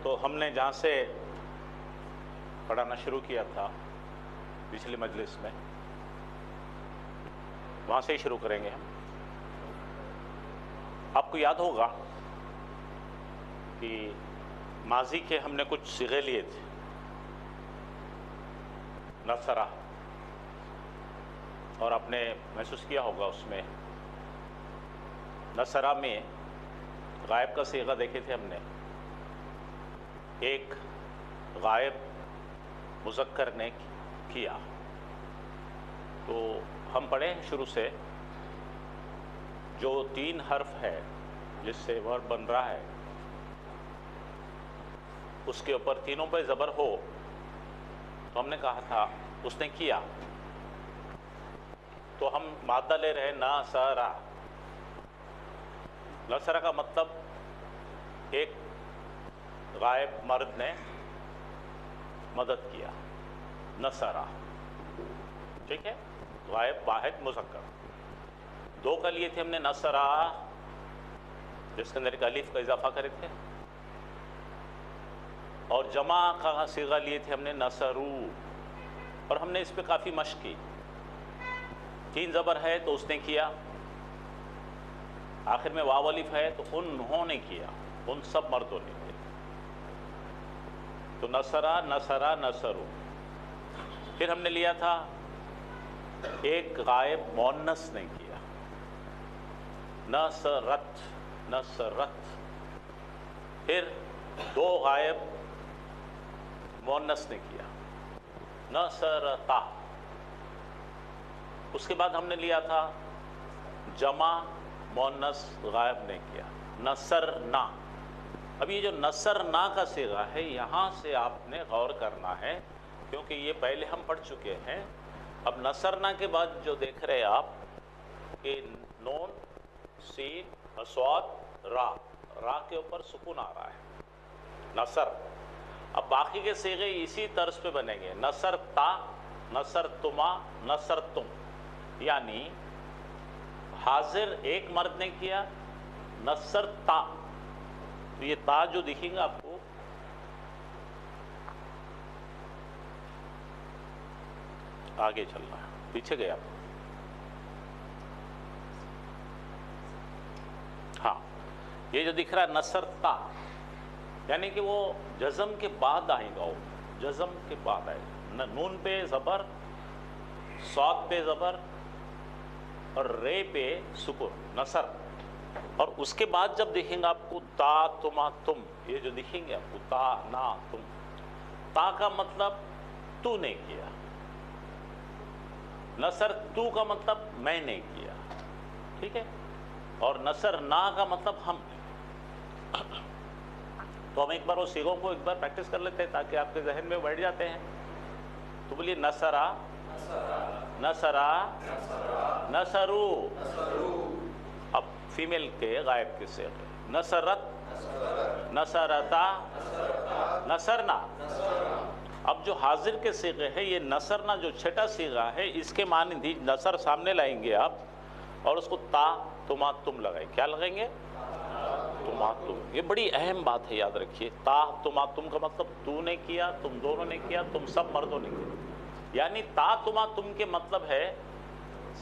تو ہم نے جہاں سے پڑھانا شروع کیا تھا پچھلی مجلس میں، وہاں سے ہی شروع کریں گے ہم۔ آپ کو یاد ہوگا کہ ماضی کے ہم نے کچھ صیغے لیے تھے، نصرہ، اور آپ نے محسوس کیا ہوگا اس میں نصرہ میں غائب کا صیغہ دیکھے تھے ہم نے، ایک غائب مذکر نے کیا۔ تو ہم پڑھیں شروع سے، جو 3 حرف ہے جس سے ورب بن رہا ہے اس کے اوپر تینوں پہ زبر ہو، تو ہم نے کہا تھا اس نے کیا، تو ہم مادہ لے رہے ناصرہ۔ نصرہ کا مطلب ایک غائب مرد نے مدد کیا، نصرہ، ٹھیک ہے، غائب واحد مذکر۔ 2 کا لیے تھے ہم نے نصرہ، جس کے اندر ایک الف کا اضافہ کرے تھے، اور جمع کا صیغہ لیے تھے ہم نے نصرو، اور ہم نے اس پہ کافی مشق کی۔ 3 زبر ہے تو اس نے کیا، آخر میں واو الف ہے تو انہوں نے کیا، ان سب مردوں نے کیا۔ تو نصرہ، نصرہ، نصرو۔ پھر ہم نے لیا تھا ایک غائب مؤنث نے کیا، نصرت، نصرت۔ پھر 2 غائب مؤنث نے کیا، نصرتا۔ اس کے بعد ہم نے لیا تھا جمع مؤنث غائب نے کیا، نصرنا۔ اب یہ جو نصرنا کا صیغہ ہے، یہاں سے آپ نے غور کرنا ہے، کیونکہ یہ پہلے ہم پڑھ چکے ہیں۔ اب نصرنا کے بعد جو دیکھ رہے آپ کہ نون، سین، صاد، را، را کے اوپر سکون آ رہا ہے، نصر۔ اب باقی کے صیغے اسی طرز پہ بنیں گے، نصرتا، نصرتما، نصرتم، یعنی حاضر ایک مرد نے کیا، نصرتا۔ تو یہ تا جو دکھیں گا آپ کو، آگے چلنا ہے، پیچھے گئے آپ، ہاں، یہ جو دکھ رہا ہے نصرتا، یعنی کہ وہ جزم کے بعد آئے گا، وہ جزم کے بعد آئے گا، نون پہ زبر، صاد پہ زبر، اور رے پہ سکون، نصر۔ اور اس کے بعد جب دیکھیں گے آپ کو تا، تما، تم، یہ جو دکھیں گے آپ کو تا، نا، تم، تا کا مطلب تو نے کیا، نصر تو کا مطلب میں نے کیا، ٹھیک ہے، اور نصر نا کا مطلب ہم نے۔ تو ہم ایک بار وہ صیغوں کو ایک بار پریکٹس کر لیتے ہیں تاکہ آپ کے ذہن میں بیٹھ جاتے ہیں۔ تو بولیے نصرہ، نصرہ، نصرو۔ اب فیمیل کے غائب کے صیغے، نصرت، نصرتا، نصرنا۔ اب جو حاضر کے صیغے ہیں، یہ نصرنا جو چھٹا صیغہ ہے، اس کے معنی دی نصر سامنے لائیں گے آپ، اور اس کو تا، تما، تم لگائیں۔ کیا لگائیں گے؟ تما، تم۔ یہ بڑی اہم بات ہے، یاد رکھیے، تا، تما، تم کا مطلب تو نے کیا، تم دونوں نے کیا، تم سب مردوں نے کیا۔ یعنی تا، تما، تم کے مطلب ہے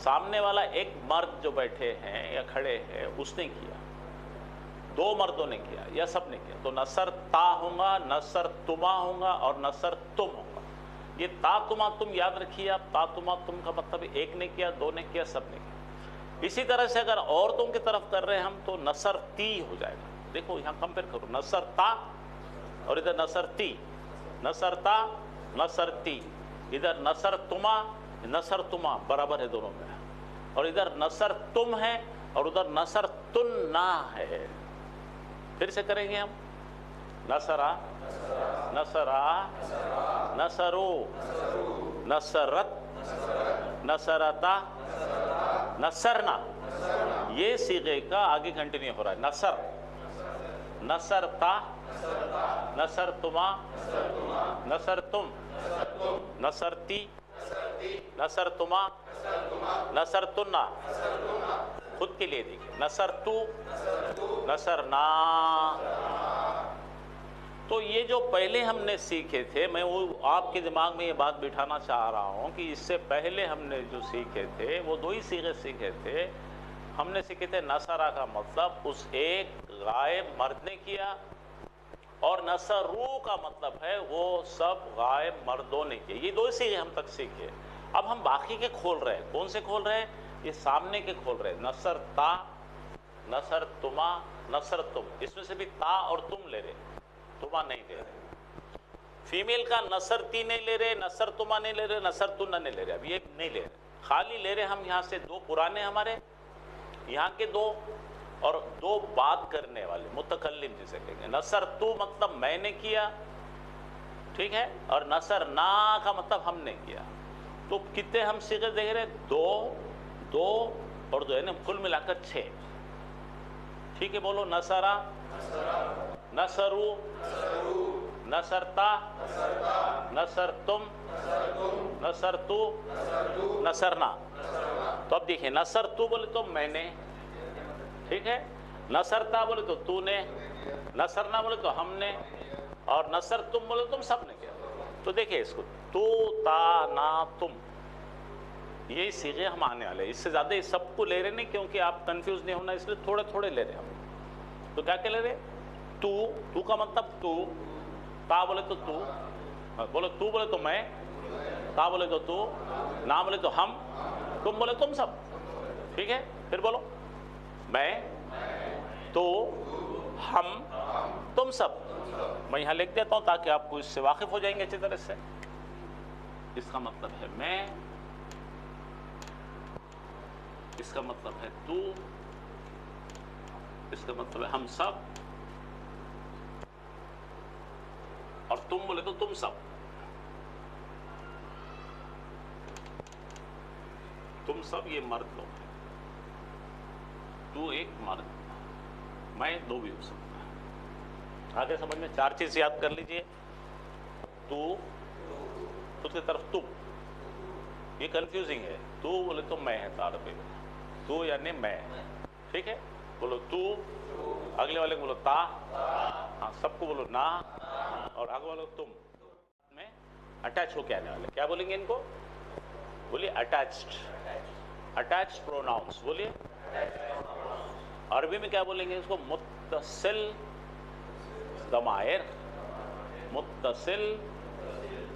سامنے والا ایک مرد جو بیٹھے ہیں یا کھڑے ہیں اس نے کیا، 2 مردوں نے کیا، یا سب نے کیا۔ تو نصر تا ہوگا، نصر تما ہوگا، اور نصر تم ہوگا۔ یہ تا، تما، تم یاد رکھیے آپ، تا، تما، تم کا مطلب ایک نے کیا، 2 نے کیا، سب نے کیا۔ اسی طرح سے اگر عورتوں کی طرف کر رہے ہیں ہم تو نصر تی ہو جائے گا۔ دیکھو یہاں کمپیئر کرو، نصر تا اور ادھر نصر تی، نصر تا، نصر تی، ادھر نصر تما، نصر تما، برابر ہے دونوں میں، اور ادھر نصر تم ہے اور ادھر نصر تننا ہے۔ پھر سے کریں گے ہم، نصرہ، نصرہ، نصرو، نصرت، نصرتا، نصرنا۔ یہ صیغے کا آگے کنٹینیو ہو رہا ہے، نصر، نصرتا، نصرتما، نصرتم، نصرتی، نصرتما، نصرتنا۔ خود کے لیے دیکھیں، نصرتو، نصرنا۔ تو یہ جو پہلے ہم نے سیکھے تھے، میں وہ آپ کے دماغ میں یہ بات بٹھانا چاہ رہا ہوں کہ اس سے پہلے ہم نے جو سیکھے تھے وہ دو ہی صیغے سیکھے تھے. ہم نے سیکھے تھے نصرہ کا مطلب اس ایک غائب مرد نے کیا، اور نصرو کا مطلب ہے وہ سب غائب مردوں نے کیا. یہ دو ہی صیغے ہم تک سیکھے. اب ہم باقی کے کھول رہے ہیں. کون سے کھول رہے ہیں؟ یہ سامنے کے کھول رہے ہیں. نصر تا، نصر تما، نصر تم. اس میں سے بھی تا اور تم لے رہے، تما نہیں لے رہے. فیمیل کا نصر تی نہیں لے رہے، نصر تما نہیں لے رہے، نصر تنہ نہیں لے رہے. اب یہ نہیں لے رہے، خالی لے رہے ہم یہاں سے دو پرانے ہمارے یہاں کے دو، اور دو بات کرنے والے متکلم جسے کہیں گے. نصر تو مطلب میں نے کیا، ٹھیک ہے، اور نصر نا کا مطلب ہم نے کیا. تو کتنے ہم صیغے دیکھ رہے؟ دو، دو اور دو، یعنی کل ملا کر 6. ٹھیک ہے، بولو. نصرہ، نصرو، نصرتا، نصر تم، نصر تو، نصرنا. تو اب دیکھیں، نصر تو بولے تو میں نے، ٹھیک ہے، نصرتا بولے تو تو نے، نصرنا بولے تو ہم نے، اور نصر تم بولے تو تم سب نے کیا. تو دیکھیں اس کو، تو تا نا تم، یہی صیغے ہم آنے والے. اس سے زیادہ اس سب کو لے رہے نہیں کیونکہ آپ کنفیوز نہیں ہونا، اس لیے تھوڑے تھوڑے لے رہے ہم. تو کیا لے رہے؟ تو کا مطلب تو، تا بولے تو تو، بولو تو بولے تو میں، تا بولے تو نا بولے تو ہم، تم بولے تم سب. ٹھیک ہے، پھر بولو. میں، تو، ہم، تم سب. میں یہاں لکھ دیتا ہوں تاکہ آپ کو اس سے واقف ہو جائیں گے اچھی طرح سے. اس کا مطلب ہے میں، اس کا مطلب ہے تو، اس کا مطلب ہے ہم سب، اور تم بولے تو تم سب. تم سب یہ مرد لوگ ہیں. تو ایک مرد، میں دو بھی ہو سکتا ہے. آگے سمجھ میں 4 چیز یاد کر لیجئے. تو، خود کی طرف تم، یہ کنفیوزنگ ہے. تو بولے تو میں ہے تار پہ، تو یعنی میں. ٹھیک ہے، بولو تو، اگلے والے کو بولو تا، ہاں سب کو بولو نا، اور آگے والے کو تم. میں اٹیچ ہو کے آنے والے. کیا بولیں گے ان کو؟ بولیے اٹیچڈ. اٹیچڈ پروناؤنس بولیے. عربی میں کیا بولیں گے اس کو؟ متصل ضمائر. متصل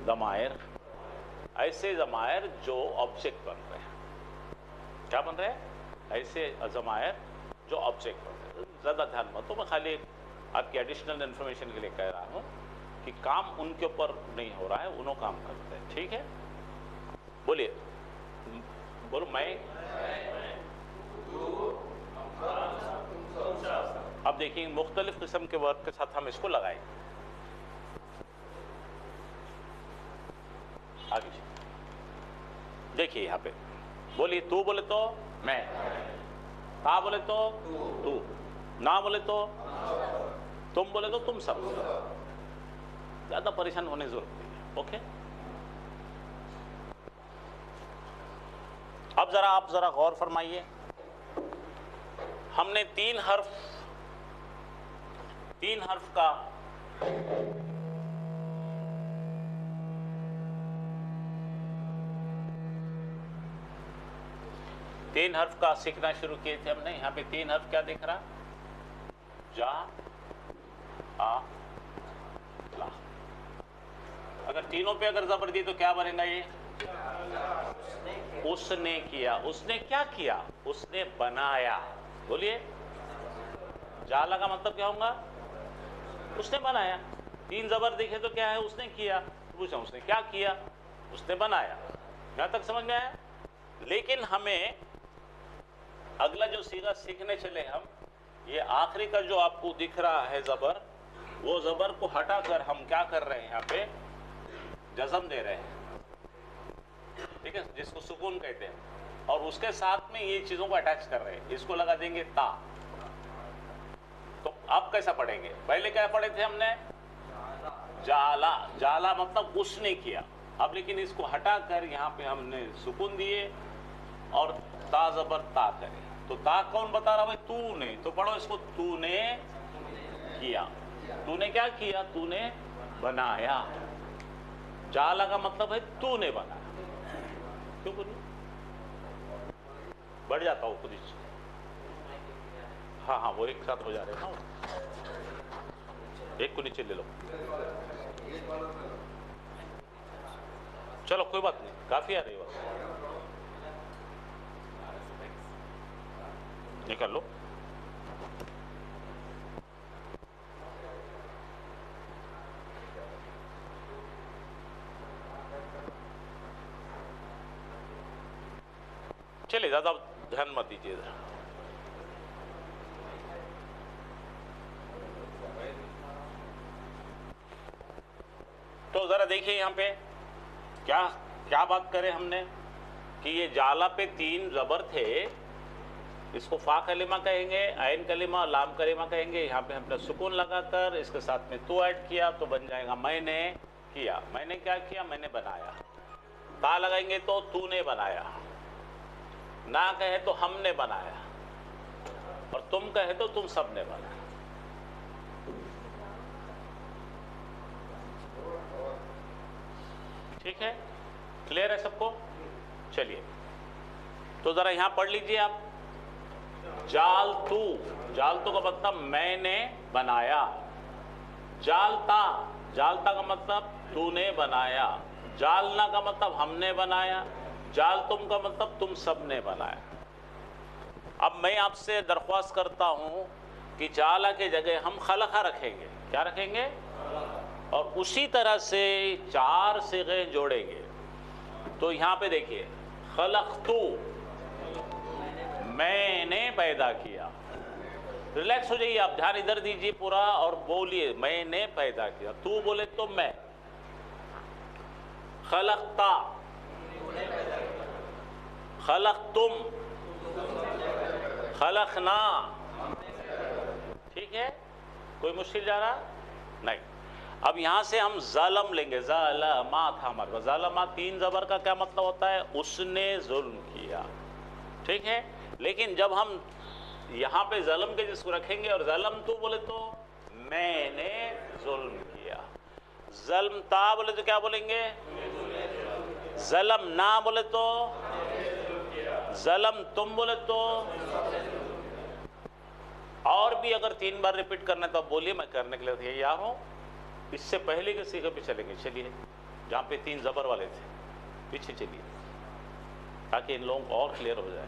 ضمائر، ایسے ضمائر جو آبجیکٹ بن رہے ہیں. کیا بن رہے ہیں؟ ایسے ضمائر جو آبجیکٹ بن رہے ہیں. زیادہ دھیان مت دو، میں خالی آپ کی ایڈیشنل انفارمیشن کے لیے کہہ رہا ہوں کہ کام ان کے اوپر نہیں ہو رہا ہے، انہوں کام کرتے ہیں. ٹھیک ہے، بولیے. بولو میں. اب دیکھیں مختلف قسم کے ورب کے ساتھ ہم اس کو لگائیں. آگے دیکھیے یہاں پہ بولیے. تو بولے تو میں، تا بولے تو تو، نا بولے تو تم، بولے تو تم سب. زیادہ پریشان ہونے کی ضرورت نہیں ہے. اوکے، اب ذرا آپ ذرا غور فرمائیے. ہم نے 3 حرف کا سیکھنا شروع کیے تھے ہم نے. یہاں پہ 3 حرف کیا دیکھ رہا؟ جا، آ، لا. اگر تینوں پہ اگر زبر دی تو کیا بنے گا؟ یہ اس نے کیا. اس نے کیا کیا؟ اس نے بنایا. بولیے. جالا کا مطلب کیا ہوگا؟ اس نے بنایا. 3 زبر دیکھے تو کیا ہے؟ اس نے کیا. پوچھا اس نے کیا کیا؟ اس نے بنایا. یہاں تک سمجھ میں آیا؟ لیکن ہمیں اگلا جو صیغہ سیکھنے چلے ہم، یہ آخری کا جو آپ کو دکھ رہا ہے زبر، وہ زبر کو ہٹا کر ہم کیا کر رہے ہیں؟ یہاں پہ جزم دے رہے ہیں. ٹھیک ہے، جس کو سکون کہتے ہیں. اور اس کے ساتھ میں یہ چیزوں کو اٹیچ کر رہے ہیں. اس کو لگا دیں گے تا. تو اب کیسا پڑھیں گے؟ پہلے کیا پڑھے تھے ہم نے؟ جالا. جالا مطلب اس نے کیا. اب لیکن اس کو ہٹا کر یہاں پہ ہم نے سکون دیے اور تا زبر تا کرے. تو تا کون بتا رہا بھائی؟ تو نے. تو پڑھو اس کو، تو نے کیا. تو نے کیا کیا؟ تو نے بنایا. جعل کا مطلب ہے تو نے بنایا. کیوں بولی بڑھ جاتا ہوں خود ہی. ہاں وہ ایک ساتھ ہو جا رہے ہیں نا. ایک کو نیچے لے لو. چلو کوئی بات نہیں, کافی آ رہی بات. نکال لو. چلیے زیادہ دھیان مت دیجیے. تو ذرا دیکھیے یہاں پہ کیا بات کریں ہم نے کہ یہ جالا پہ 3 زبر تھے. اس کو فا کلمہ کہیں گے, عین کلمہ, لام کلمہ کہیں گے. یہاں پہ ہم نے سکون لگا کر اس کے ساتھ میں تو ایڈ کیا تو بن جائے گا میں نے کیا. میں نے کیا کیا؟ میں نے بنایا. تا لگائیں گے تو نے بنایا. نہ کہے تو ہم نے بنایا. اور تم کہے تو تم سب نے بنایا. ٹھیک ہے, کلیئر ہے سب کو؟ چلیے تو ذرا یہاں پڑھ لیجئے آپ. جالتو کا مطلب میں نے بنایا. جالتا کا مطلب تو نے بنایا. جالنا کا مطلب ہم نے بنایا. جالتم کا مطلب تم سب نے بنایا. اب میں آپ سے درخواست کرتا ہوں کہ جالا کے جگہ ہم خلقہ رکھیں گے. کیا رکھیں گے؟ اور اسی طرح سے 4 صیغے جوڑیں گے. تو یہاں پہ دیکھیے, خلقتو میں نے پیدا کیا. ریلیکس ہو جائیے آپ, دھیان ادھر دیجیے پورا اور بولیے میں نے پیدا کیا. تو بولے تو میں. خلقتا, خلقتم, خلقنا. ٹھیک ہے, کوئی مشکل جا رہا نہیں. اب یہاں سے ہم ظلم لیں گے. ظلما تھا ہمارے پاس. ظلما 3 زبر کا کیا مطلب ہوتا ہے؟ اس نے ظلم کیا. ٹھیک ہے, لیکن جب ہم یہاں پہ ظلم کے جس کو رکھیں گے اور ظلم تو بولے تو میں نے ظلم کیا. ظلم تا بولے تو کیا بولیں گے؟ ظلم نہ بولے تو ظلم تم بولے تو. اور بھی اگر 3 بار ریپیٹ کرنا ہے تو آپ بولیے, میں کرنے کے لیے تیار ہوں. اس سے پہلے کے صیغے پہ چلیں گے. چلیے جہاں پہ 3 زبر والے تھے پیچھے چلیے تاکہ ان لوگوں کو اور کلیئر ہو جائے.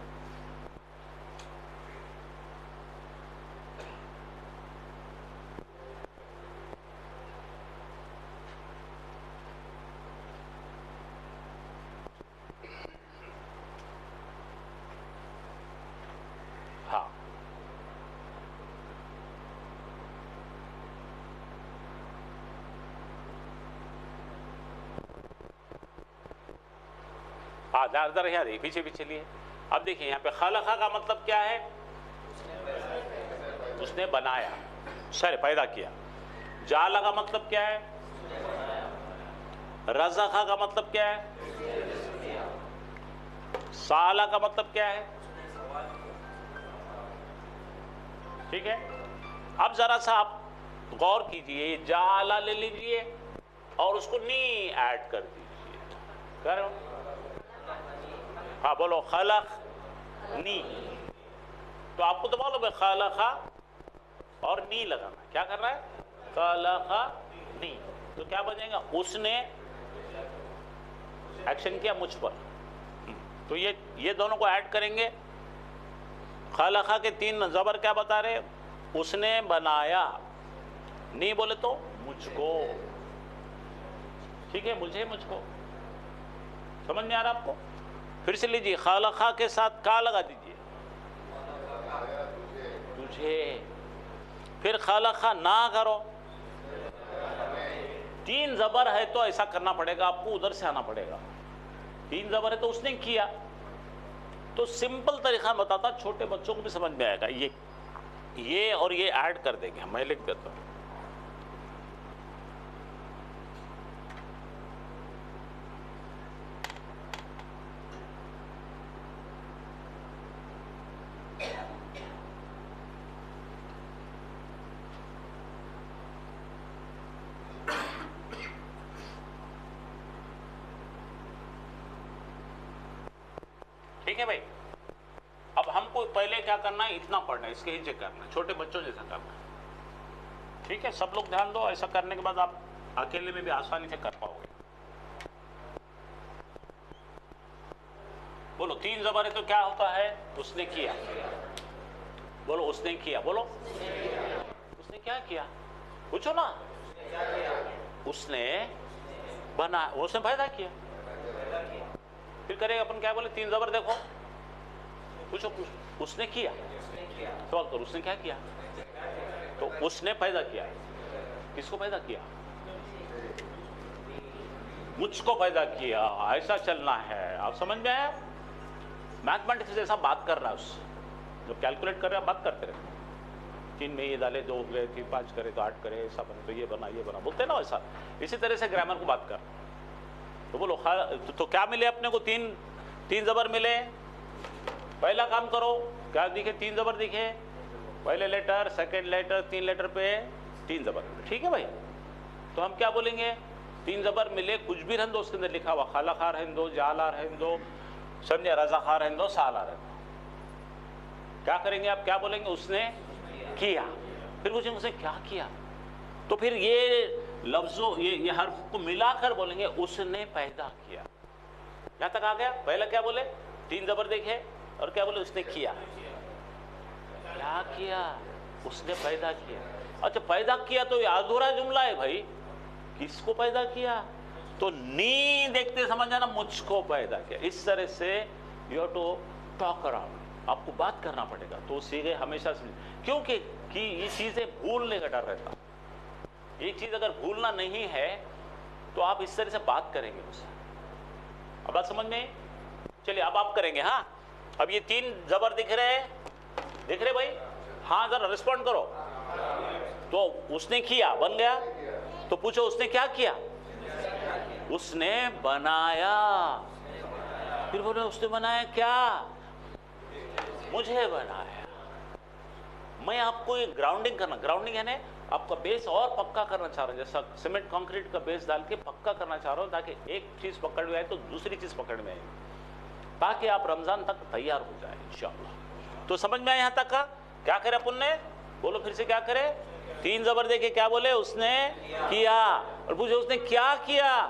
ہاں ادھر یہاں دیکھیے, پیچھے پیچھے لیے. اب دیکھیں یہاں پہ خلقہ کا مطلب کیا ہے؟ اس نے بنایا, پیدا کیا. جعل کا مطلب کیا ہے؟ رزق کا مطلب کیا ہے؟ سال کا مطلب کیا ہے؟ ٹھیک ہے, اب ذرا سا آپ غور کیجئے. جعل لے لیجئے اور اس کو نی ایڈ کر دیجئے. کرو, ہاں بولو خلق نی. تو آپ کو تو معلوم ہے خلقہ اور نی لگانا. کیا کر رہا ہے؟ خلق نی. تو کیا بنے گا؟ اس نے ایکشن کیا مجھ پر. تو یہ دونوں کو ایڈ کریں گے. خلقہ کے 3 زبر کیا بتا رہے؟ اس نے بنایا. نی بولے تو مجھ کو. ٹھیک ہے, مجھ کو. سمجھ میں آ رہا آپ کو؟ پھر سے لیجیے, خلقہ کے ساتھ کا لگا دیجیے, تجھے. پھر خلقہ نہ کرو. 3 زبر ہے تو ایسا کرنا پڑے گا آپ کو, ادھر سے آنا پڑے گا. 3 زبر ہے تو اس نے کیا. تو سمپل طریقہ بتاتا, چھوٹے بچوں کو بھی سمجھ میں آئے گا. یہ اور یہ ایڈ کر دیں گے. میں لکھ دیتا ہوں. ٹھیک ہے بھائی. اب ہم کو پہلے کیا کرنا ہے, اتنا پڑھنا ہے, اس کے ہی چیک کرنا ہے, چھوٹے بچوں جیسا کرنا ہے. ٹھیک ہے, سب لوگ دھیان دو. ایسا کرنے کے بعد آپ اکیلے میں بھی آسانی سے کر پاؤ گے. بولو 3 زبر ہے تو کیا ہوتا ہے؟ اس نے کیا. بولو اس نے کیا. بولو اس نے کیا کیا, پوچھو نا. اس نے بنا, اس نے پیدا کیا. پھر کرے اپن کیا بولے, 3 زبر دیکھو, پوچھو اس نے کیا. سوال کرو, اس نے کیا کیا؟ تو اس نے پیدا کیا. کس کو پیدا کیا؟ مجھ کو پیدا کیا. ایسا چلنا ہے. آپ سمجھ میں آیا؟ میتھمیٹکس جیسا بات کر رہا ہے. اس جب کیلکولیٹ کر رہا ہے بات کرتے رہے. 3 میں یہ ڈالے 2 گئے, 3 5 کرے تو 8 کرے, ایسا بنے تو یہ بنا, یہ بنا, بولتے ہیں نا ویسا. اسی طرح سے گرامر کو بات کر. تو بولو تو کیا ملے اپنے کو؟ 3 زبر ملے. پہلا کام کرو, کیا دکھے؟ 3 زبر دکھے. پہلے لیٹر, سیکنڈ لیٹر, 3 لیٹر پہ 3 زبر. ٹھیک ہے بھائی. تو ہم کیا بولیں گے؟ 3 زبر ملے, کچھ بھی رہن دو اس کے اندر لکھا ہوا, خالہ خار رہن دو, جالا رہن دو, سمجھے, رضا خار رہن دو, سالہ رہن دو. کیا کریں گے آپ؟ کیا بولیں گے؟ اس نے کیا. پھر پوچھیں گے اس نے کیا کیا, تو پھر یہ لفظوں یہ حرف کو ملا کر بولیں گے اس نے پیدا کیا. یہاں تک آ گیا؟ پہلا کیا بولے؟ 3 زبر دیکھے, اور کیا بولے؟ اس نے کیا. کیا کیا؟ اس نے پیدا کیا. اچھا پیدا کیا تو یہ ادھورا جملہ ہے بھائی. کس کو پیدا کیا؟ تو نی دیکھتے سمجھ جانا, مجھ کو پیدا کیا. اس طرح سے you have to talk around, آپ کو بات کرنا پڑے گا. تو سیکھے ہمیشہ سے, کیونکہ یہ چیزیں بھولنے کا ڈر رہتا. یہ چیز اگر بھولنا نہیں ہے تو آپ اس طرح سے بات کریں گے اس سے. اب بات سمجھ میں؟ چلیے اب آپ کریں گے. ہاں اب یہ 3 زبر دکھ رہے بھائی؟ ہاں ذرا رسپونڈ کرو. تو اس نے کیا, بن گیا. تو پوچھو اس نے کیا کیا؟ اس نے بنایا. پھر بولے اس نے بنایا کیا؟ مجھے بنایا. میں آپ کو یہ گراؤنڈنگ کرنا, گراؤنڈنگ ہے نا, آپ کا بیس اور پکا کرنا چاہ رہا ہوں. جیسا سیمنٹ کانکریٹ کا بیس ڈال کے پکا کرنا چاہ رہا ہوں, تاکہ ایک چیز پکڑ میں آئے تو دوسری چیز پکڑ میں آئے, تاکہ آپ رمضان تک تیار ہو جائیں انشاءاللہ. تو سمجھ میں آئے یہاں تک کا؟ کیا کرے اپن نے؟ بولو پھر سے, کیا کرے؟ 3 زبر دے کے کیا بولے؟ اس نے کیا. اور پوچھے اس نے کیا کیا؟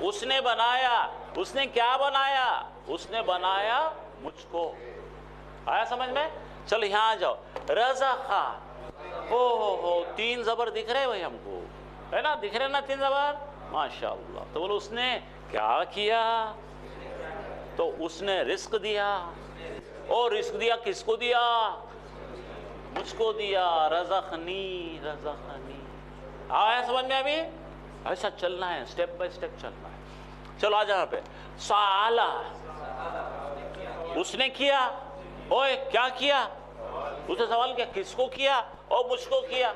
اس نے بنایا. اس نے کیا بنایا؟ اس نے بنایا مجھ کو. آیا سمجھ میں؟ چلو یہاں آ جاؤ. رضا خان, ہو 3 زبر دکھ رہے بھائی ہم کو, ہے نا؟ دکھ رہے نا 3 زبر؟ ماشاءاللہ. تو بولو اس نے کیا کیا؟ تو اس نے رزق دیا. اور رزق دیا کس کو دیا؟ مجھ کو دیا. رزقنی, رزقنی. آیا سمجھ میں ابھی؟ ایسا چلنا ہے, سٹیپ بائی سٹیپ چلنا ہے. چلو آ جہاں پہ. سالہ, اس نے کیا. اوے کیا کیا؟ اس نے سوال کیا, کس کو کیا؟ اور مجھ کو کیا.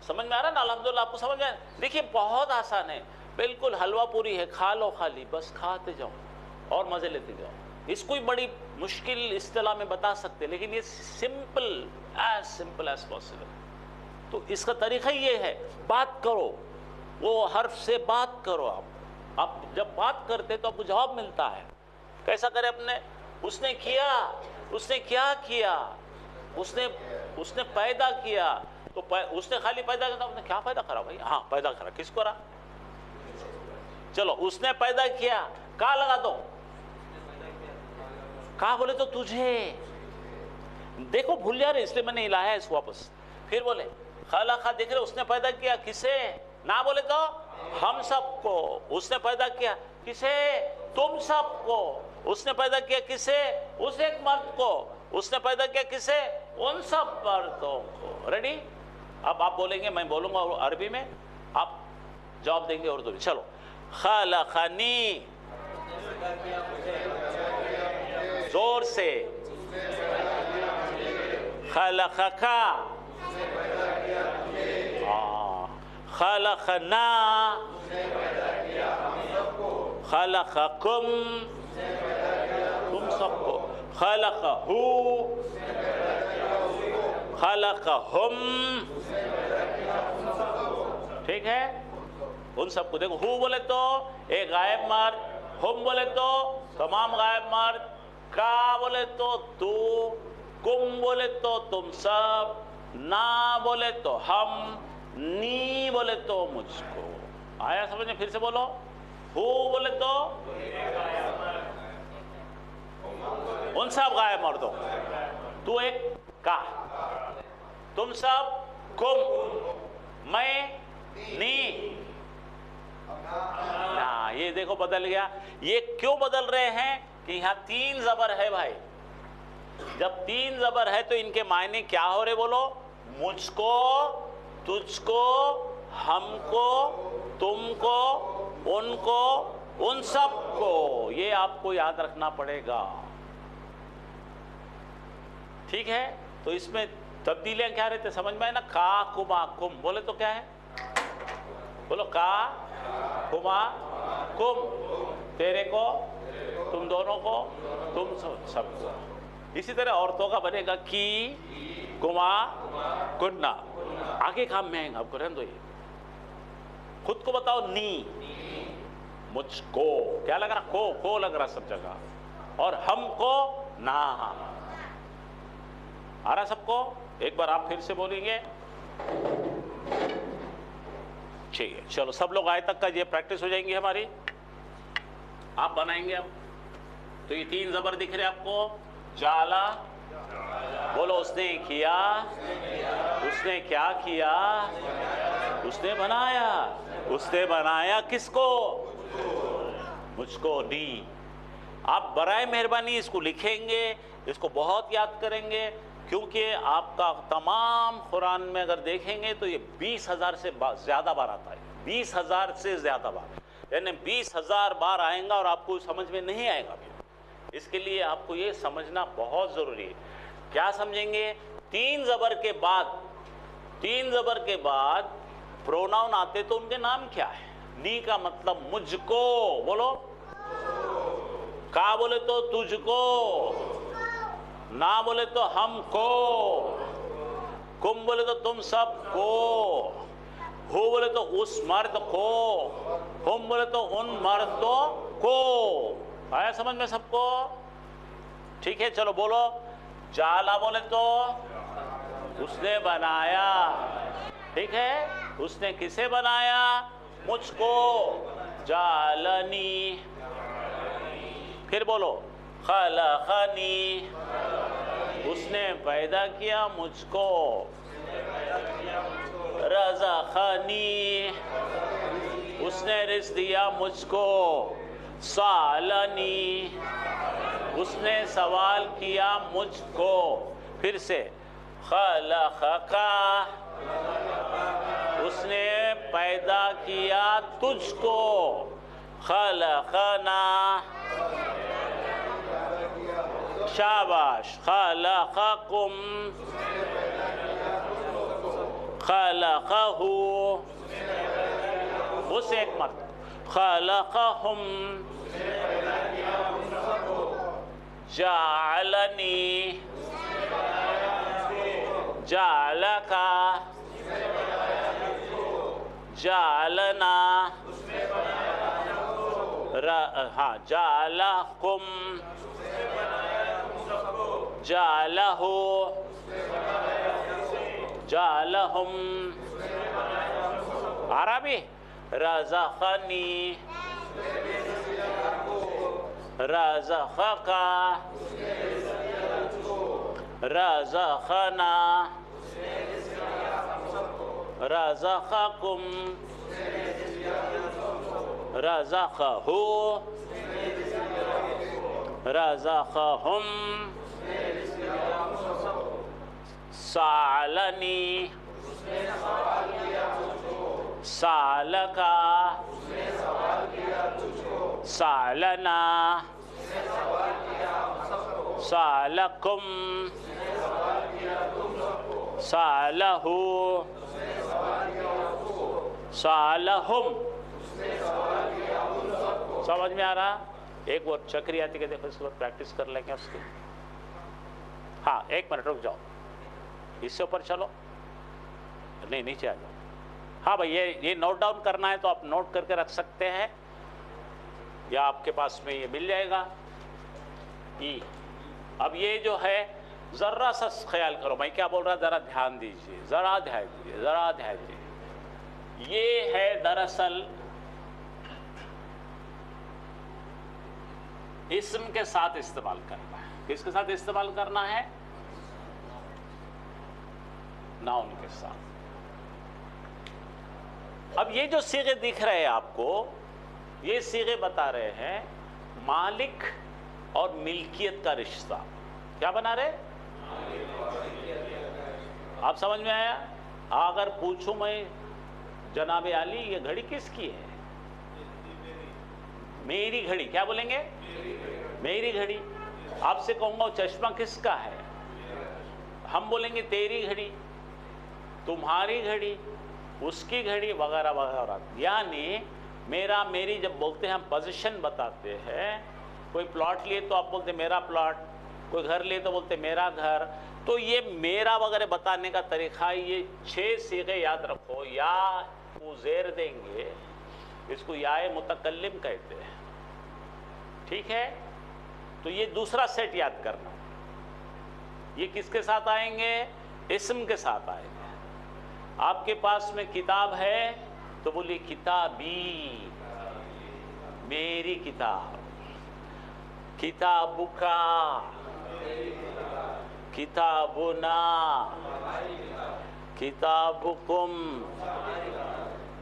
سمجھ میں آ رہا نا؟ الحمدللہ آپ کو سمجھ میں. دیکھیے بہت آسان ہے, بالکل حلوہ پوری ہے, کھا لو خالی, بس کھاتے جاؤ اور مزے لیتے جاؤ. اس کوئی بڑی مشکل اصطلاح میں بتا سکتے, لیکن یہ سمپل ایز پاسبل. تو اس کا طریقہ یہ ہے, بات کرو, وہ حرف سے بات کرو. آپ جب بات کرتے تو آپ کو جواب ملتا ہے. کیسا کرے اپنے؟ اس نے کیا. اس نے کیا کیا؟ اس نے پیدا کیا. تو اس نے خالی پیدا کیا, اس نے کیا پیدا کرا بھائی؟ ہاں پیدا کرا. کس کو کرا؟ چلو اس نے پیدا کیا, کہاں لگا دو؟ کہاں بولے تو تجھے. دیکھو بھول جا رہے, اس لیے میں نے لایا اس کو واپس. پھر بولے خلق, دیکھ رہے اس نے پیدا کیا کسے؟ نہ بولے تو ہم سب کو. اس نے پیدا کیا کسے؟ تم سب کو. اس نے پیدا کیا کسے؟ اس ایک مرد کو. اس نے پیدا کیا کسے؟ ان سب مردوں کو. ریڈی؟ اب آپ بولیں گے, میں بولوں گا عربی میں, آپ جواب دیں گے اردو میں. چلو. خلقنی, زور سے. خلقکا, خلقنا, خلقکم, تم سب کو. خلقہو, خلقہم, ٹھیک ہے؟ ان سب کو. دیکھو ہو بولے تو ایک غائب مرد, ہم بولے تو تمام غائب مرد، کا بولے تو تو، کم بولے تو تم سب، نا بولے تو ہم، نی بولے تو مجھ کو. آیا سمجھ میں؟ پھر سے بولو. ہو بولے تو ان سب غائب مردوں، تو ایک کا، تم سب کم، میں نی. ہاں یہ دیکھو بدل گیا. یہ کیوں بدل رہے ہیں کہ یہاں تین زبر ہے بھائی. جب تین زبر ہے تو ان کے معنی کیا ہو رہے بولو؟ مجھ کو، تجھ کو، ہم کو، تم کو، ان کو، ان سب کو. یہ آپ کو یاد رکھنا پڑے گا. ٹھیک ہے؟ تو اس میں تبدیلیاں کیا رہتے سمجھ میں آئے نا؟ کا، کما، کم بولے تو کیا ہے؟ بولو کا، کما، کم. تیرے کو، تم دونوں کو، تم سب کو. اسی طرح عورتوں کا بنے گا کی، کما، کننا. آگے کام میں آئیں گا آپ کو، رہنے دو. یہ خود کو بتاؤ. نی، مجھ کو. کیا لگ رہا؟ کو لگ رہا سب جگہ. اور ہم کو نا. آ رہا سب کو؟ ایک بار آپ پھر سے بولیں گے. ٹھیک ہے چلو سب لوگ آئے تک کا یہ پریکٹس ہو جائیں گی ہماری. آپ بنائیں گے اب. تو یہ تین زبر دکھ رہے آپ کو. جالا، بولو اس نے کیا، اس نے کیا کیا، اس نے بنایا. اس نے بنایا کس کو؟ مجھ کو. نی. آپ برائے مہربانی اس کو لکھیں گے، اس کو بہت یاد کریں گے، کیونکہ آپ کا تمام قرآن میں اگر دیکھیں گے تو یہ 20,000 سے زیادہ بار آتا ہے. 20,000 سے زیادہ بار، یعنی 20,000 بار آئیں گا اور آپ کو سمجھ میں نہیں آئے گا. اس کے لیے آپ کو یہ سمجھنا بہت ضروری ہے. کیا سمجھیں گے؟ تین زبر کے بعد پروناؤن آتے تو ان کے نام کیا ہے؟ نی کا مطلب مجھ کو. بولو. کا بولے تو تجھ کو، نا بولے تو ہم کو، کم بولے تو تم سب کو، ہو بولے تو اس مرد کو، ہم بولے تو ان مردوں کو. آیا سمجھ میں سب کو؟ ٹھیک ہے چلو بولو. جالا بولے تو اس نے بنایا. ٹھیک ہے؟ اس نے کسے بنایا؟ مجھ کو. جالنی. پھر بولو. خلقنی. اس نے پیدا کیا مجھ کو. رزقنی. اس نے رزق دیا مجھ کو. سالنی. اس نے سوال کیا مجھ کو. پھر سے. خلقکا. اس نے پیدا کیا تجھ کو. خلقنا. شاباش. خلقکم. خلقہ. اس ایک مرد. خلقہم. جعلنی. جعلکا. جعلنا. ہاں جعلکم. جعلہ. جعلہم. عربی. رزقنی. رزقکا. رزقنا. رزقکم. رزقہ. رزقہم. سالنی. سالکا. سالنا. سالکم. سالہ. سالہم. سمجھ میں آ رہا؟ ایک وہ چکری آتی کہ دیکھو اس کو پریکٹس کر لیں گے اس کی. ہاں ایک منٹ رک جاؤ. اس سے اوپر چلو. نہیں نیچے آ جاؤ. ہاں بھائی یہ نوٹ ڈاؤن کرنا ہے تو آپ نوٹ کر کے رکھ سکتے ہیں. یا آپ کے پاس میں یہ مل جائے گا ای. اب یہ جو ہے ذرا سا خیال کرو میں کیا بول رہا، ذرا دھیان دیجئے، ذرا دھیان دیجئے، ذرا دھیان دیجئے. یہ ہے دراصل اسم کے ساتھ استعمال کرنا ہے. کس کے ساتھ استعمال کرنا ہے؟ ناؤن کے ساتھ. اب یہ جو صیغے دکھ رہے ہیں آپ کو، یہ صیغے بتا رہے ہیں مالک اور ملکیت کا رشتہ. کیا بنا رہے؟ آپ سمجھ میں آیا؟ اگر پوچھوں میں جناب علی یہ گھڑی کس کی ہے؟ میری گھڑی. کیا بولیں گے؟ میری گھڑی. آپ سے کہوں گا چشمہ کس کا ہے؟ ہم بولیں گے تیری گھڑی، تمہاری گھڑی، اس کی گھڑی وغیرہ وغیرہ. یعنی میرا میری جب بولتے ہیں ہم پوزیشن بتاتے ہیں. کوئی پلاٹ لیے تو آپ بولتے میرا پلاٹ، کوئی گھر لیے تو بولتے میرا گھر. تو یہ میرا وغیرہ بتانے کا طریقہ یہ 6 صیغے یاد رکھو. یا کو زیر دیں گے، اس کو یا متکلم کہتے ہیں. ٹھیک ہے؟ تو یہ دوسرا سیٹ یاد کرنا. یہ کس کے ساتھ آئیں گے؟ اسم کے ساتھ آئیں گے. آپ کے پاس میں کتاب ہے تو بولیے کتابی، میری کتاب. کتابکا، کتابنا، کتابکم،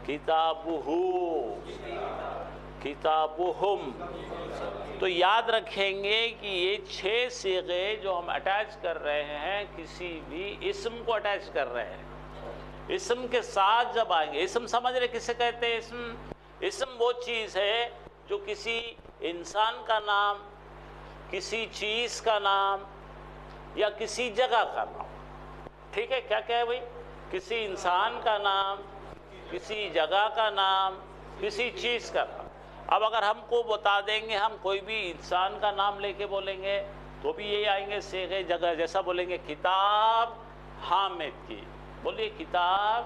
کتابہو، کتابہم. تو یاد رکھیں گے کہ یہ 6 صیغے جو ہم اٹیچ کر رہے ہیں کسی بھی اسم کو اٹیچ کر رہے ہیں. اسم کے ساتھ جب آئیں گے، اسم سمجھ رہے کسے کہتے ہیں؟ اسم اسم وہ چیز ہے جو کسی انسان کا نام، کسی چیز کا نام یا کسی جگہ کا نام. ٹھیک ہے؟ کیا کیا ہے بھائی؟ کسی انسان کا نام، کسی جگہ کا نام، کسی چیز کا نام. اب اگر ہم کو بتا دیں گے ہم کوئی بھی انسان کا نام لے کے بولیں گے تو بھی یہی آئیں گے صیغے جگہ. جیسا بولیں گے کتاب حامد کی، بولیے کتاب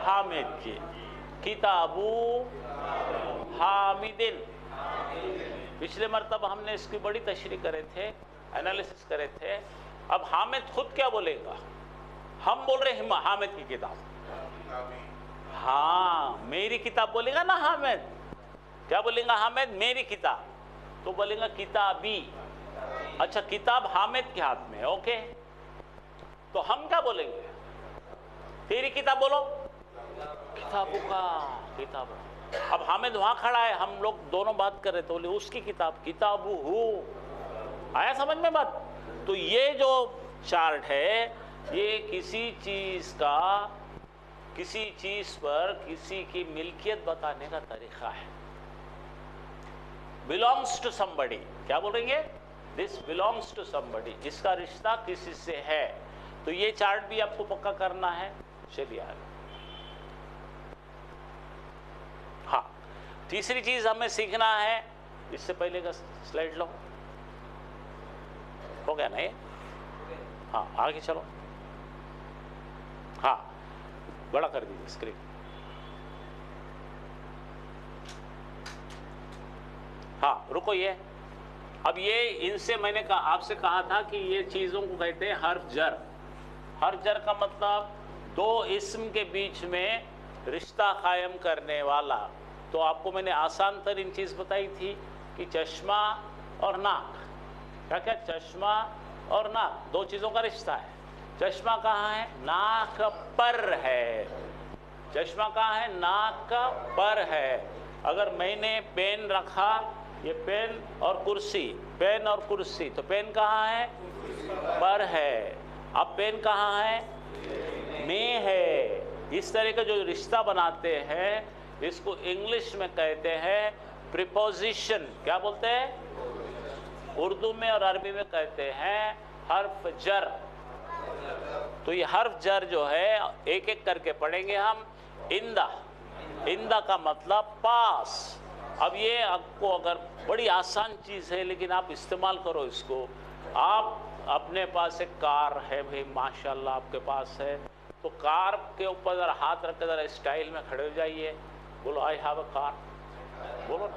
حامد کی. کتابو حامدن. پچھلے مرتبہ ہم نے اس کی بڑی تشریح کرے تھے، انالیسس کرے تھے. اب حامد خود کیا بولے گا؟ ہم بول رہے ہیں حامد کی کتاب. ہاں میری کتاب بولے گا نا حامد. کیا بولیں گا حامد؟ میری کتاب. تو بولیں گا کتابی. اچھا کتاب حامد کے ہاتھ میں ہے. اوکے، تو ہم کیا بولیں گے؟ تیری کتاب بولو. کتابوں کا کتاب. اب حامد وہاں کھڑا ہے، ہم لوگ دونوں بات کر رہے تھے، بولے اس کی کتاب. کتابو ہو. آیا سمجھ میں بات؟ تو یہ جو چارٹ ہے یہ کسی چیز کا، کسی چیز پر کسی کی ملکیت بتانے کا طریقہ ہے. belongs to somebody. کیا بولیں گے؟ this belongs to somebody. اس کا رشتہ کسی سے ہے. تو یہ چارٹ بھی آپ کو پکا کرنا ہے. چلیے آگے. ہاں تیسری چیز ہمیں سیکھنا ہے. اس سے پہلے کا سلائڈ لو. ہو گیا نا یہ؟ ہاں آگے چلو. ہاں بڑا کر دیجیے اسکرین. ہاں رکو. یہ اب یہ ان سے میں نے کہا، آپ سے کہا تھا کہ یہ چیزوں کو کہتے ہیں حرف جر. حرف جر کا مطلب دو اسم کے بیچ میں رشتہ قائم کرنے والا. تو آپ کو میں نے آسان ترین چیز بتائی تھی کہ چشمہ اور ناک. کیا کیا؟ چشمہ اور ناک دو چیزوں کا رشتہ ہے. چشمہ کہاں ہے؟ ناک پر ہے. چشمہ کہاں ہے؟ ناک کا پر ہے. اگر میں نے پین رکھا، یہ پین اور کرسی، پین اور کرسی، تو پین کہاں ہے؟ پر ہے. اب پین کہاں ہے؟ میں ہے. اس طرح کا جو رشتہ بناتے ہیں اس کو انگلش میں کہتے ہیں پریپوزیشن. کیا بولتے ہیں؟ اردو میں اور عربی میں کہتے ہیں حرف جر. تو یہ حرف جر جو ہے ایک ایک کر کے پڑھیں گے ہم. اندہ. اندہ کا مطلب پاس. اب یہ آپ کو اگر بڑی آسان چیز ہے لیکن آپ استعمال کرو اس کو. آپ اپنے پاس ایک کار ہے بھائی، ماشاءاللہ آپ کے پاس ہے، تو کار کے اوپر ذرا ہاتھ رکھ کے ذرا اسٹائل میں کھڑے ہو جائیے. بولو آئی ہیو اے کار. بولو نا.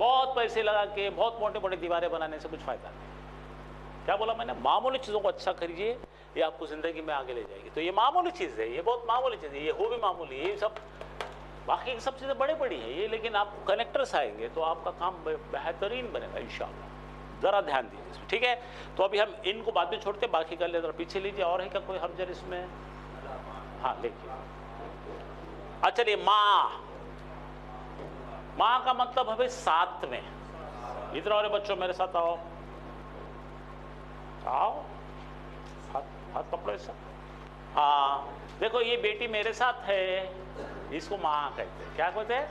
بہت پیسے لگا کے بہت موٹے موٹے دیواریں بنانے سے کچھ فائدہ نہیں. کیا بولا میں نے؟ معمولی چیزوں کو اچھا کریے، یہ آپ کو زندگی میں آگے لے جائے گی. تو یہ معمولی چیز ہے، یہ بہت معمولی چیز ہے، یہ ہو بھی معمولی ہے، یہ سب باقی سب چیزیں بڑی بڑی ہیں یہ، لیکن آپ کو کنیکٹرس آئیں گے تو آپ کا کام بہترین بنے گا انشاءاللہ. ذرا دھیان دیجیے اس میں، ٹھیک ہے؟ تو ابھی ہم ان کو بعد میں چھوڑتے، باقی کر لیں. ذرا پیچھے لیجیے. اور ہے کیا کوئی حرف جر اس میں؟ ہاں لیکن اچھا چلیے. ماں، ماں کا مطلب ہے بھائی ساتھ میں. ادھر اور بچوں میرے ساتھ آؤ، آؤ، ہاتھ پکڑو اس سے. ہاں دیکھو یہ بیٹی میرے ساتھ ہے، اس کو ماں کہتے ہیں. کیا کہتے ہیں؟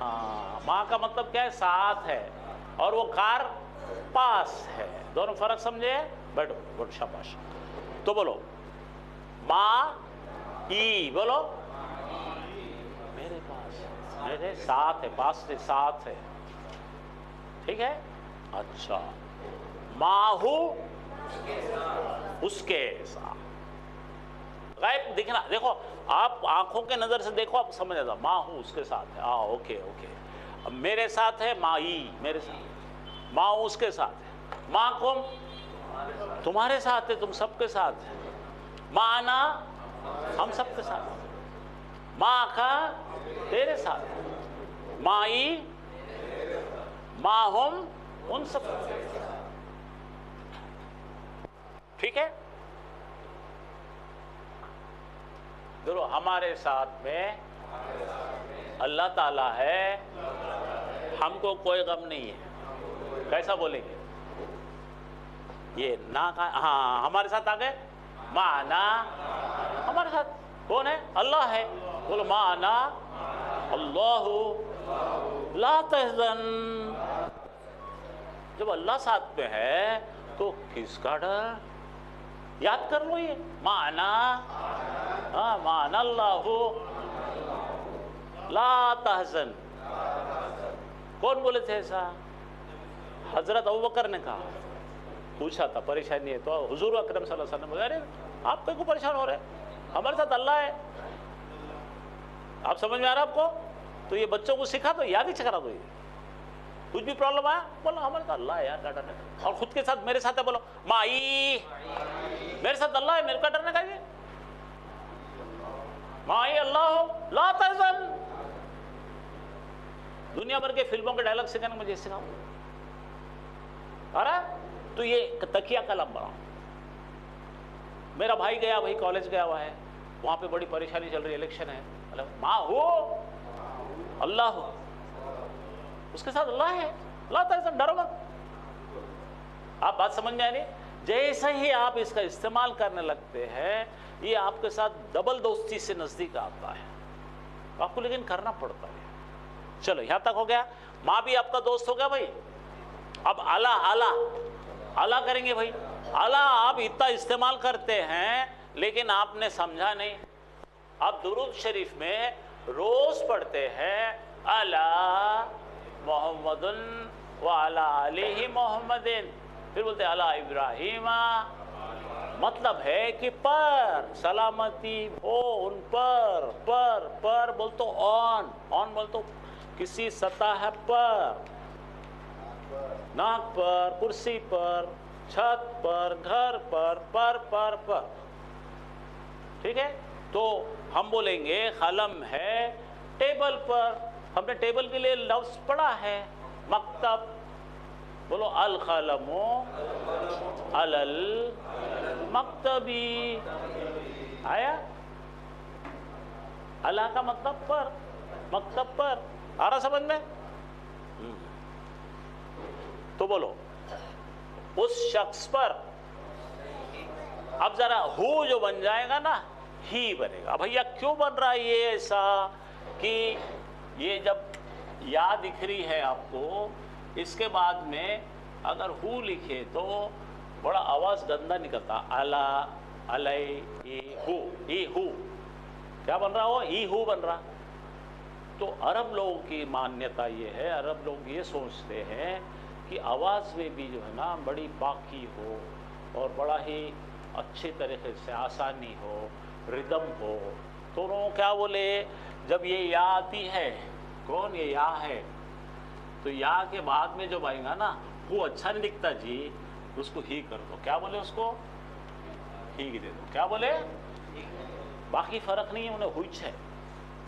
ہاں، ماں کا مطلب کیا ہے؟ ساتھ ہے. اور وہ کار پاس ہے. دونوں فرق سمجھے؟ بیٹھو بیٹھو، شاباش. تو بولو ماں ای، بولو میرے پاس، میرے ساتھ ہے، پاس سے ساتھ ہے. ٹھیک ہے؟ اچھا. ماں ہو اس کے ساتھ. غائب دکھنا، دیکھو آپ آنکھوں کے نظر سے دیکھو، آپ سمجھ جاتا. ماں ہوں اس کے ساتھ ہے. Okay okay. اب میرے ساتھ ہے، ماں ای میرے ساتھ، ماں اس کے ساتھ ہے. ماں کم تمہارے ساتھ ہے، تم سب کے ساتھ ہے. مانا ہم سب کے ساتھ. ماں کا تیرے ساتھ. ماں ای ماں ہم ان سب کے ساتھ. ٹھیک ہے؟ دیکھو ہمارے ساتھ میں اللہ تعالیٰ ہے، ہم کو کوئی غم نہیں ہے. کیسا بولیں گے یہ؟ نا کا ہاں ہمارے ساتھ آ گئے. معنا ہمارے ساتھ کون ہے؟ اللہ ہے. بولو معنا اللہ لا تحزن. جب اللہ ساتھ میں ہے تو کس کا ڈر؟ یاد کر لو یہ معنا. ہاں معنا اللہ لا تحزن. کون بولے تھے ایسا؟ حضرت ابوبکر نے کہا. پوچھا تھا پریشانی ہے تو حضور اکرم صلی اللہ علیہ وسلم بولے ارے آپ کیوں پریشان ہو رہے ہیں؟ ہمارے ساتھ اللہ ہے. آپ سمجھ میں آ رہا آپ کو؟ تو یہ بچوں کو سکھا دو، یاد ہی کرا دو. یہ کچھ بھی پرابلم آیا بولو ہمارے ساتھ اللہ ہے یار، کیا ڈرنے کا. اور خود کے ساتھ میرے ساتھ ہے، بولو مائی میرے ساتھ اللہ ہے، میرے کا ڈرنے کا. یہ مائی اللہ ہو لا تحزن. دنیا بھر کے فلموں کے ڈائلاگ سکھانا مجھے سکھاؤ. آ رہا؟ تو یہ تکیہ کلام بناؤ. میرا بھائی گیا، بھائی کالج گیا ہوا ہے، وہاں پہ بڑی پریشانی چل رہی ہے، الیکشن ہے. ماں ہو اللہ ہو، اس کے ساتھ اللہ ہے. لا تحزن، ڈرو مت. آپ بات سمجھ میں آ رہی؟ جیسے ہی آپ اس کا استعمال کرنے لگتے ہیں یہ آپ کے ساتھ ڈبل دوستی سے نزدیک آتا ہے. آپ کو لیکن کرنا پڑتا ہے. چلو یہاں تک ہو گیا. ماں بھی آپ کا دوست ہو گیا بھائی. اب اعلیٰ کریں گے بھائی. اعلیٰ آپ اتنا استعمال کرتے ہیں لیکن آپ نے سمجھا نہیں. آپ درود شریف میں روز پڑھتے ہیں علی محمد وعلی آلہ محمد، پھر بولتے علی ابراہیم. مطلب ہے کہ پر سلامتی ہو ان پر بولتو آن بولتو کسی سطح پر، ناک پر، کرسی پر، چھت پر، گھر پر. ٹھیک ہے؟ تو ہم بولیں گے قلم ہے ٹیبل پر. ہم نے ٹیبل کے لیے لفظ پڑھا ہے مکتب. بولو القلم علی المکتبی. آیا؟ اللہ کا مطلب پر، مکتب پر. آ رہا سمجھ میں؟ تو بولو اس شخص پر. اب ذرا ہو جو بن جائے گا نا ہی بنے گا. بھیا کیوں بن رہا ہے یہ ایسا کہ یہ جب یا دکھ رہی ہے آپ کو، اس کے بعد میں اگر ہو لکھے تو بڑا آواز گندا نکلتا. علی ای ہو کیا بن رہا ہو؟ ای ہو بن رہا. تو عرب لوگوں کی مانیتا یہ ہے، عرب لوگ یہ سوچتے ہیں کہ آواز میں بھی جو ہے نا بڑی باقی ہو اور بڑا ہی اچھے طریقے سے آسانی ہو، ردم ہو. تو انہوں کیا بولے جب یہ یا آتی ہے، کون یہ یا ہے؟ تو یا کے بعد میں جو آئے گا نا وہ اچھا نہیں دکھتا جی، اس کو ہی کر دو. کیا بولے اس کو؟ ہی دے دو. کیا بولے؟ باقی فرق نہیں ہے، انہیں ہوئچ ہے.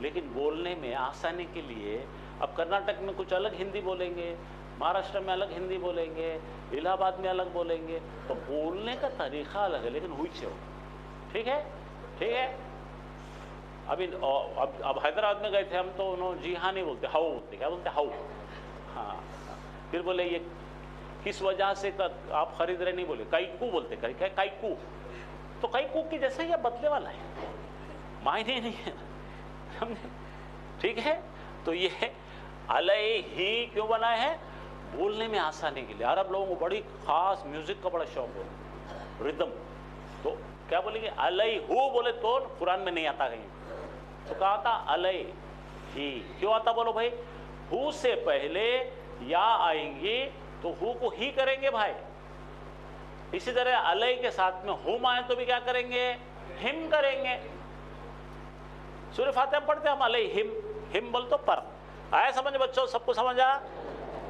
لیکن بولنے میں آسانی کے لیے اب کرناٹک میں کچھ الگ ہندی بولیں گے، مہاراشٹر میں الگ ہندی بولیں گے، الہ آباد میں الگ بولیں گے، تو بولنے کا طریقہ الگ ہے لیکن ہوئچ ہے وہ. ٹھیک ہے، ٹھیک ہے. اب حیدرآباد میں گئے تھے ہم تو انہوں جی ہاں نہیں بولتے، ہاؤ بولتے. کیا بولتے؟ ہاؤ. ہاں. پھر بولے یہ کس وجہ سے آپ خرید رہے، نہیں بولے کائکو بولتے. کائکو. تو کائکو کی جیسا یہ بدلے والا ہے، معنی نہیں ہے. سمجھے؟ ٹھیک ہے. تو یہ علیہ ہی کیوں بنا ہے؟ بولنے میں آسانی کے لیے. عرب لوگوں کو بڑی خاص میوزک کا بڑا شوق ہے، ردم. تو کیا بولیں گے؟ علیہ ہو بولے تو قرآن میں نہیں آتا کہیں. تو کہا تھا علیہ ہی. کیوں آتا بولو بھائی؟ ہو سے پہلے یا آئیں گی تو ہو کو ہی کریں گے بھائی. اسی طرح علیہ کے ساتھ میں ہم آئے تو بھی کیا کریں گے؟ ہم کریں گے. سورہ فاتحہ پڑھتے ہم علیہ ہم بول تو پر. آیا سمجھ بچوں؟ سب کو سمجھا؟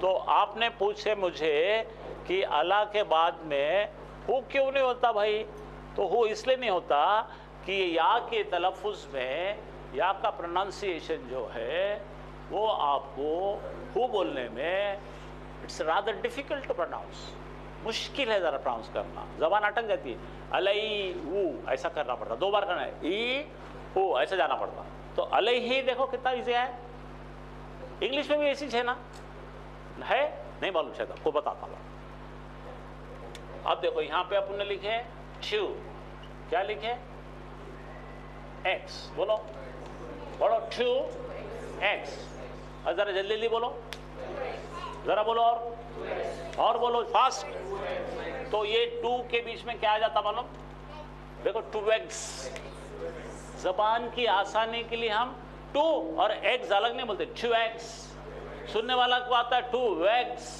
تو آپ نے پوچھے مجھے کہ اللہ کے بعد میں ہو کیوں نہیں ہوتا بھائی؟ تو ہو اس لیے نہیں ہوتا کہ یا کے تلفظ میں یا کا پروننسیشن جو ہے وہ آپ کو ہو بولنے میں it's rather difficult to pronounce. مشکل ہے ذرا پروناؤنس کرنا، زبان اٹک جاتی ہے. علیہ او ایسا کرنا پڑتا، 2 بار کرنا ہے، ای او ایسا جانا پڑتا. تو علیہ ہی دیکھو کتنا ایزی ہے. انگلش میں بھی ایسی ہے نا؟ ہے نہیں معلوم، شاید آپ کو بتاتا ہوں. اب دیکھو یہاں پہ اپن نے لکھے ٹو. کیا لکھے؟ ایکس. بولو بولو ٹو ایکس. اور ذرا جلدی جلدی بولو، ذرا بولو اور بولو فاسٹ. تو یہ 2 کے بیچ میں کیا آ جاتا معلوم؟ دیکھو 2 ایکس. زبان کی آسانی کے لیے ہم 2 اور ایکس الگ نہیں بولتے، 2 ایکس. سننے والا کو آتا ہے 2 ایکس.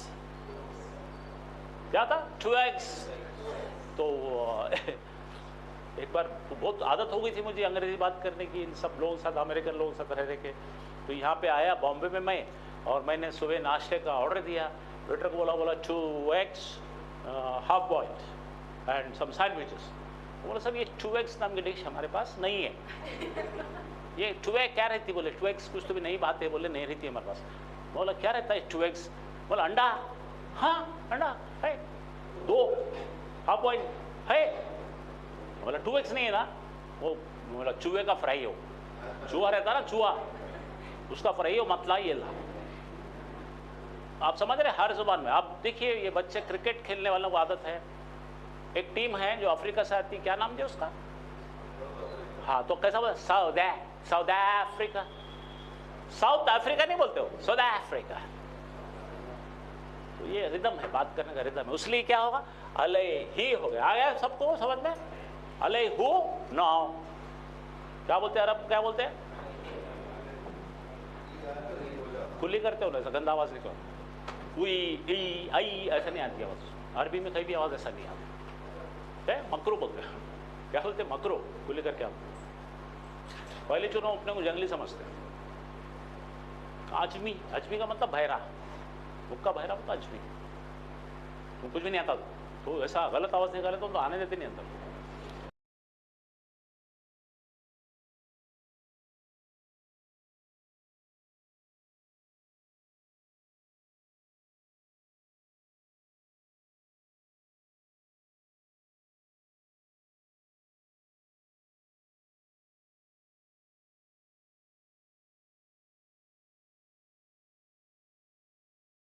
کیا تھا؟ 2 ایکس. تو ایک بار بہت عادت ہو گئی تھی مجھے انگریزی بات کرنے کی ان سب لوگوں کے ساتھ، امریکن لوگوں کے ساتھ رہ کے. تو یہاں پہ آیا بامبے میں میں، اور میں نے صبح ناشتے کا آرڈر دیا. ویٹر کو بولا 2 x half boiled and some sandwiches. بولا سر یہ 2 ایکس نام کی ڈش ہمارے پاس نہیں ہے. یہ 2 ایکس کیا رہتی؟ بولے 2 ایکس کچھ تو بھی نئی بات ہے. بولے نہیں رہتی ہمارے پاس. بولا کیا رہتا ہے 2 ایکس؟ بولا انڈا. ہاں انڈا ہے 2 ہاف بوائل ہے. بولا 2 ایکس نہیں ہے نا. وہ بولا چوہے کا فرائی ہو، چوہا رہتا نا چوہا، اس کا فرائی ہو مطلع یہ لا. آپ سمجھ رہے ہر زبان میں. آپ دیکھیے یہ بچے کرکٹ کھیلنے والوں کو عادت ہے. ایک ٹیم ہے جو افریقہ سے آتی، کیا نام دیا اس کا؟ ہاں تو کیسا بولتا؟ South Africa. ساؤتھ افریقہ نہیں بولتے ہو، ساؤتھ افریقہ. تو یہ ردم ہے، بات کرنے کا ردم ہے. اس لیے کیا ہوگا؟ علیہ ہی ہو گیا. آ گیا سب کو سمجھ میں؟ علیہ ہو نو. کیا بولتے ہیں عرب؟ کیا بولتے ہیں؟ کھلی کرتے ہو نا، ایسا گندا آواز نہیں کرو. وی ای آئی ایسا نہیں آتی آواز. عربی میں کہیں بھی آواز ایسا نہیں آتی. مکرو بولتے ہیں. کیا بولتے ہیں؟ مکرو. کھلی کر کے آپ پہلے چنو اپنے کو جنگلی سمجھتے ہیں. اجمی. اجمی کا مطلب بہرا، بکا بہرا ہوتا اجمی. تم کچھ بھی نہیں آتا تو ایسا غلط آواز نکالے تو آنے دیتے نہیں اندر.